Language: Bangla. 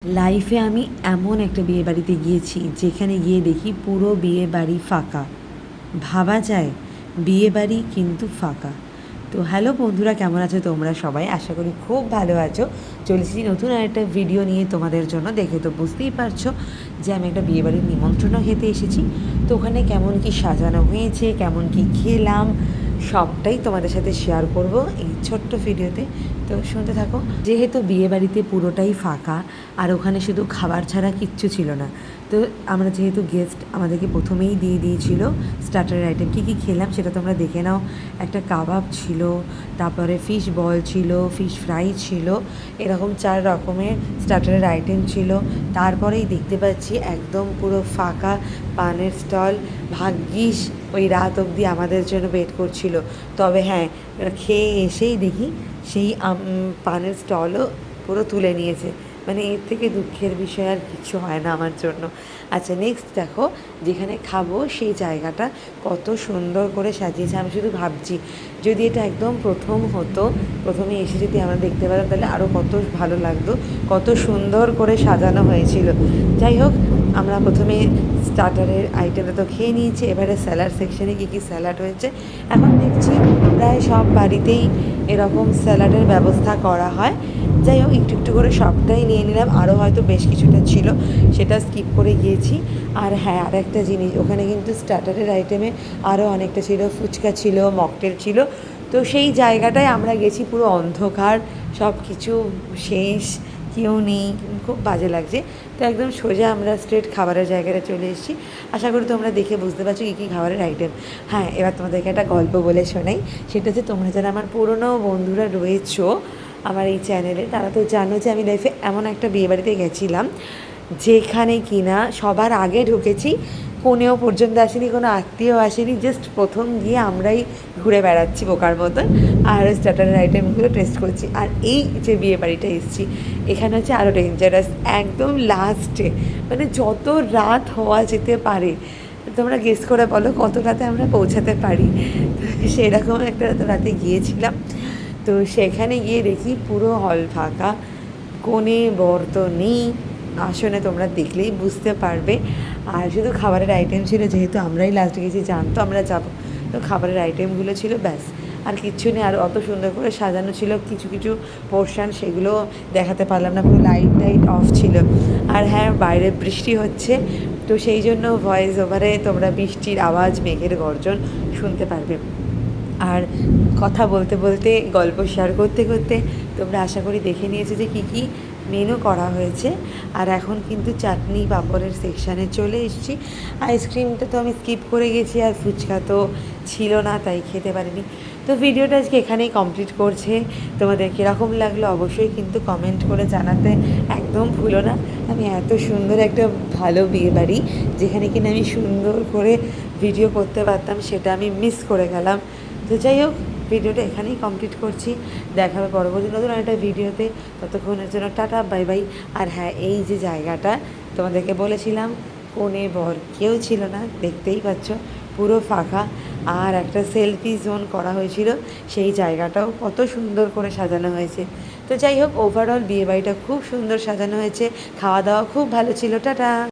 লাইফে আমি এমন একটা বিয়েবাড়িতে গিয়েছি যেখানে গিয়ে দেখি পুরো বিয়ে বাড়ি ফাঁকা। ভাবা যায় বিয়েবাড়ি কিন্তু ফাঁকা। তো হ্যালো বন্ধুরা, কেমন আছো তোমরা সবাই? আশা করি খুব ভালো আছো। চলেছি নতুন আরেকটা ভিডিও নিয়ে তোমাদের জন্য। দেখে তো বুঝতেই পারছো যে আমি একটা বিয়েবাড়ির নিমন্ত্রণও খেতে এসেছি। তো ওখানে কেমন কি সাজানো হয়েছে, কেমন কি খেলাম, সবটাই তোমাদের সাথে শেয়ার করব এই ছোট্ট ভিডিওতে। তো শুনতে থাকো। যেহেতু বিয়েবাড়িতে পুরোটাই ফাঁকা আর ওখানে শুধু খাবার ছাড়া কিচ্ছু ছিল না, তো আমরা যেহেতু গেস্ট, আমাদেরকে প্রথমেই দিয়ে দিয়েছিল স্টার্টারের আইটেম। কী কী খেলাম সেটা তোমরা দেখে নাও। একটা কাবাব ছিল, তারপরে ফিশ বল ছিল, ফিশ ফ্রাই ছিল, এরকম 4 রকমের স্টার্টারের আইটেম ছিল। তারপরেই দেখতে পাচ্ছি একদম পুরো ফাঁকা পানের স্টল। ভাগ্যিস ওই রাত অবধি আমাদের জন্য ওয়েট করছিল। তবে হ্যাঁ, খেয়ে এসেই দেখি সেই পানের স্টলও পুরো তুলে নিয়েছে। মানে এর থেকে দুঃখের বিষয় আর কিছু হয় না আমার জন্য। আচ্ছা, নেক্সট দেখো, যেখানে খাবো সেই জায়গাটা কত সুন্দর করে সাজিয়েছে। আমি শুধু ভাবছি যদি এটা একদম প্রথম হতো, প্রথমে এসে যদি আমরা দেখতে পেতাম, তাহলে আরও কত ভালো লাগতো, কত সুন্দর করে সাজানো হয়েছিল। যাই হোক, আমরা প্রথমে স্টার্টারের আইটেমটা তো খেয়ে নিয়েছি। এবারে স্যালাড সেকশনে কী কী স্যালাড হয়েছে। এখন দেখছি প্রায় সব বাড়িতেই এরকম স্যালাডের ব্যবস্থা করা হয়। যাই হোক, একটু একটু করে সবটাই নিয়ে নিলাম। আরও হয়তো বেশ কিছুটা ছিল, সেটা স্কিপ করে গিয়েছি। আর হ্যাঁ, আর একটা জিনিস, ওখানে কিন্তু স্টার্টারের আইটেমে আরও অনেকটা ছিল, ফুচকা ছিল, মকটেল ছিল। তো সেই জায়গাটায় আমরা গেছি, পুরো অন্ধকার, সব কিছু শেষ, কেউ নেই, খুব বাজে লাগছে। তো একদম সোজা আমরা স্ট্রেট খাবারের জায়গাটা চলে এসেছি। আশা করি তোমরা দেখে বুঝতে পারছো কী কী খাবারের আইটেম। হ্যাঁ, এবার তোমাদেরকে একটা গল্প বলে শোনাই। সেটা হচ্ছে, তোমরা যারা আমার পুরনো বন্ধুরা রয়েছো আমার এই চ্যানেলে, তারা তো জানো যে আমি লাইফে এমন একটা বিয়েবাড়িতে গেছিলাম যেখানে কিনা সবার আগে ঢুকেছি, কোনেও পর্যন্ত আসেনি, কোনো আত্মীয় আসেনি, জাস্ট প্রথম গিয়ে আমরাই ঘুরে বেড়াচ্ছি বোকার মতন, আর স্টার্টারের আইটেমগুলো টেস্ট করছি। আর এই যে বিয়ে বাড়িটা এসেছি, এখানে হচ্ছে আরও ডেঞ্জারাস, একদম লাস্টে, মানে যত রাত হওয়া যেতে পারে। তোমরা গেস করে বলো কত রাতে আমরা পৌঁছাতে পারি। সেরকম একটা রাতে গিয়েছিলাম। তো সেখানে গিয়ে দেখি পুরো হল ফাঁকা, কোণে বর তো নেই, আসনে তোমরা দেখলেই বুঝতে পারবে। আর শুধু খাবারের আইটেম ছিল, যেহেতু আমরাই লাস্ট গেছি, জানতো আমরা যাবো, তো খাবারের আইটেমগুলো ছিল, ব্যাস আর কিচ্ছু নেই। আর অত সুন্দর করে সাজানো ছিল কিছু কিছু পোর্শন, সেগুলো দেখাতে পারলাম না, পুরো লাইট টাইট অফ ছিল। আর হ্যাঁ, বাইরে বৃষ্টি হচ্ছে, তো সেই জন্য ভয়েস ওভারে তোমরা বৃষ্টির আওয়াজ, মেঘের গর্জন শুনতে পারবে। আর কথা বলতে বলতে, গল্প শেয়ার করতে করতে তোমরা আশা করি দেখে নিয়েছো যে কী কী মেনু করা হয়েছে। আর এখন কিন্তু চাটনি পাঁপড়ের সেকশানে চলে এসেছি। আইসক্রিমটা তো আমি স্কিপ করে গেছি, আর ফুচকা তো ছিল না, তাই খেতে পারিনি। তো ভিডিওটা আজকে এখানেই কমপ্লিট করছে। তোমাদের কীরকম লাগলো অবশ্যই কিন্তু কমেন্ট করে জানাতে একদম ভুলো না। আমি এত সুন্দর একটা ভালো বিয়েবাড়ি, যেখানে কিনা আমি সুন্দর করে ভিডিও করতে পারতাম, সেটা আমি মিস করে গেলাম। তো যাই হোক, ভিডিওটা এখানেই কমপ্লিট করছি। দেখা হবে পরবর্তী নতুন একটা ভিডিওতে। ততক্ষণের জন্য টাটা, বাই বাই। আর হ্যাঁ, এই যে জায়গাটা তোমাদেরকে বলেছিলাম, কোণে বর কেউ ছিল না, দেখতেই পাচ্ছ পুরো ফাঁকা। আর একটা সেলফি জোন করা হয়েছিল, সেই জায়গাটাও কত সুন্দর করে সাজানো হয়েছে। তো যাই হোক, ওভারঅল বিয়েবাড়িটা খুব সুন্দর সাজানো হয়েছে, খাওয়া দাওয়া খুব ভালো ছিল। টাটা।